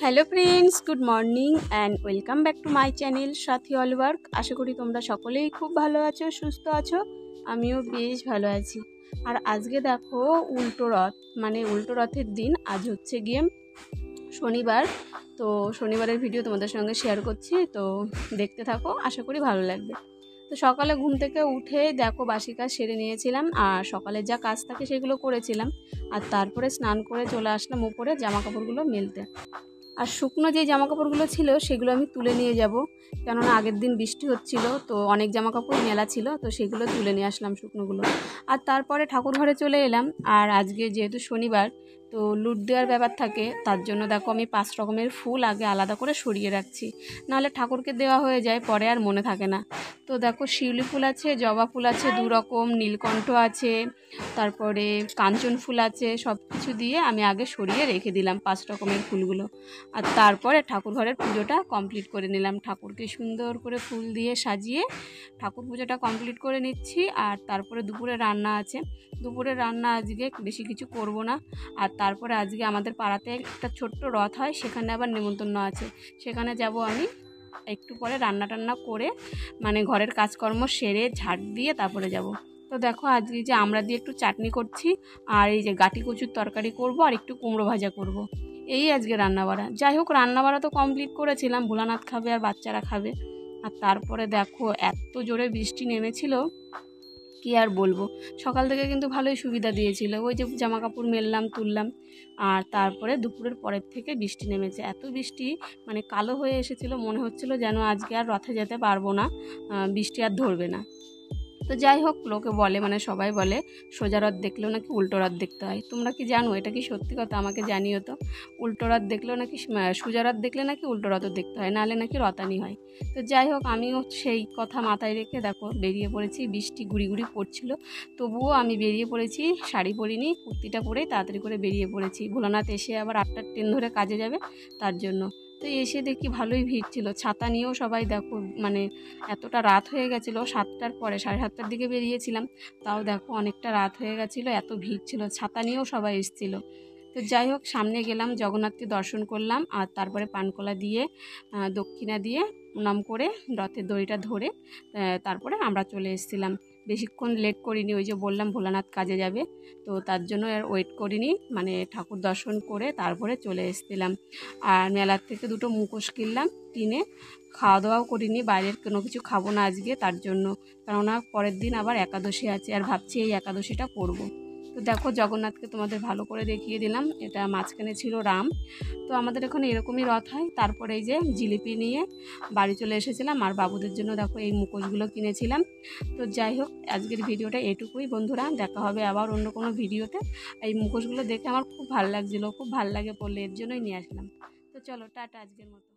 Hello friends, good morning and welcome back to my channel Sathi all work. আশা করি তোমরা সকলেই খুব ভালো আছো, সুস্থ আছো। আমিও বেশ ভালো আছি। আর আজকে দেখো উল্টো রথ, মানে উল্টো রথের দিন। আজ হচ্ছে গিয়ে শনিবার। তো শনিবারের ভিডিও তোমাদের সঙ্গে শেয়ার করছি, তো দেখতে থাকো, আশা করি ভালো লাগবে। তো সকালে ঘুম থেকে উঠে দেখো বাসি কাজ সেরে নিয়েছিলাম, আর সকালে যা কাজ থাকে সেগুলো করেছিলাম। আর তারপরে স্নান করে চলে আসলাম উপরে জামা কাপড়গুলো মেলতে। আর শুকনো যে জামাকাপড়গুলো ছিল সেগুলো আমি তুলে নিয়ে যাব, কেননা আগের দিন বৃষ্টি হচ্ছিল, তো অনেক জামাকাপড় মেলা ছিল, তো সেগুলো তুলে নিয়ে আসলাম শুকনোগুলো। আর তারপরে ঠাকুর ঘরে চলে এলাম। আর আজকে যেহেতু শনিবার, তো লুট দেওয়ার ব্যাপার থাকে, তার জন্য দেখো আমি 5 রকমের ফুল আগে আলাদা করে সরিয়ে রাখছি, নাহলে ঠাকুরকে দেওয়া হয়ে যায়, পরে আর মনে থাকে না। তো দেখো শিউলি ফুল আছে, জবা ফুল আছে 2 রকম, নীলকণ্ঠ আছে, তারপরে কাঞ্চন ফুল আছে, সব কিছু দিয়ে আমি আগে সরিয়ে রেখে দিলাম 5 রকমের ফুলগুলো। আর তারপরে ঠাকুর ঘরের পুজোটা কমপ্লিট করে নিলাম, ঠাকুরকে সুন্দর করে ফুল দিয়ে সাজিয়ে ঠাকুর পুজোটা কমপ্লিট করে নিচ্ছি। আর তারপরে দুপুরে রান্না আছে, দুপুরের রান্না আজকে বেশি কিছু করব না। আর তারপরে আজকে আমাদের পাড়াতে একটা ছোট্ট রথ হয়, সেখানে আবার নেমন্তন্ন আছে, সেখানে যাব আমি। একটু পরে রান্না টান্না করে মানে ঘরের কাজকর্ম সেরে ঝাড় দিয়ে তারপরে যাব। তো দেখো আজকে যে আমরা দিয়ে একটু চাটনি করছি, আর এই যে গাটি কচুর তরকারি করব, আর একটু কুমড়ো ভাজা করব। এই আজকে রান্নাবাড়া। যাই হোক, রান্নাবাড়া তো কমপ্লিট করেছিলাম, ভোলানাথ খাবে আর বাচ্চারা খাবে। আর তারপরে দেখো এত জোরে বৃষ্টি নেমেছিল, কি আর বলবো। সকাল থেকে কিন্তু ভালোই সুবিধা দিয়েছিল, ওই যে জামা কাপড় মেললাম তুললাম। আর তারপরে দুপুরের পরের থেকে বৃষ্টি নেমেছে, এত বৃষ্টি, মানে কালো হয়ে এসেছিল, মনে হচ্ছিল যেন আজকে আর রথে যেতে পারবো না, বৃষ্টি আর ধরবে না। তো যাই হোক, লোকে বলে, মানে সবাই বলে সোজা রথ দেখলেও নাকি উল্টো রথ দেখতে হয়। তোমরা কি জানো এটা কি সত্যি কথা? আমাকে জানিও তো। উল্টো রথ দেখলেও নাকি সোজা রথ দেখলে নাকি উল্টো রথও দেখতে হয়, নাহলে নাকি রতানি হয়। তো যাই হোক, আমিও সেই কথা মাথায় রেখে দেখো বেরিয়ে পড়েছি। বৃষ্টি গুড়ি গুড়ি পড়ছিল, তবুও আমি বেরিয়ে পড়েছি, শাড়ি পরিনি, কুর্তিটা পরেই তাড়াতাড়ি করে বেরিয়ে পড়েছি। ভোলানাথ এসে আবার 8টার ট্রেন ধরে কাজে যাবে, তার জন্য। তো এসে দেখি ভালোই ভিড় ছিল, ছাতা নিয়েও সবাই দেখো, মানে এতটা রাত হয়ে গেছিলো, 7টার পরে 7:30টার দিকে বেরিয়েছিলাম, তাও দেখো অনেকটা রাত হয়ে গেছিলো, এত ভিড় ছিল, ছাতা নিয়েও সবাই এসেছিলো। তো যাই হোক, সামনে গেলাম, জগন্নাথকে দর্শন করলাম, আর তারপরে পানকলা দিয়ে দক্ষিণা দিয়ে প্রণাম করে রথের দড়িটা ধরে তারপরে আমরা চলে এসেছিলাম। বেশিক্ষণ লেট করিনি, ওই যে বললাম ভোলানাথ কাজে যাবে, তো তার জন্য আর ওয়েট করিনি, মানে ঠাকুর দর্শন করে তারপরে চলে এসেছিলাম। আর মেলার থেকে 2টো মুখোশ কিনলাম, কিনে খাওয়া দাওয়াও করিনি, বাইরের কোনো কিছু খাবো না আজকে, তার জন্য, কেননা পরের দিন আবার একাদশী আছে, আর ভাবছি এই একাদশীটা করব। তো দেখো জগন্নাথকে তোমাদের ভালো করে দেখিয়ে দিলাম, এটা মাঝখানে ছিল রাম। তো আমাদের এখানে এরকমই রথ হয়। তারপরে এই যে জিলিপি নিয়ে বাড়ি চলে এসেছিলাম, আর বাবুদের জন্য দেখো এই মুখোশগুলো কিনেছিলাম। তো যাই হোক, আজকের ভিডিওটা এটুকুই বন্ধুরা, দেখা হবে আবার অন্য কোনো ভিডিওতে। এই মুখোশগুলো দেখে আমার খুব ভালো লাগছিলো, খুব ভালো লাগে পড়লে, এর জন্যই নিয়ে আসলাম। তো চলো টাটা আজকের মতো।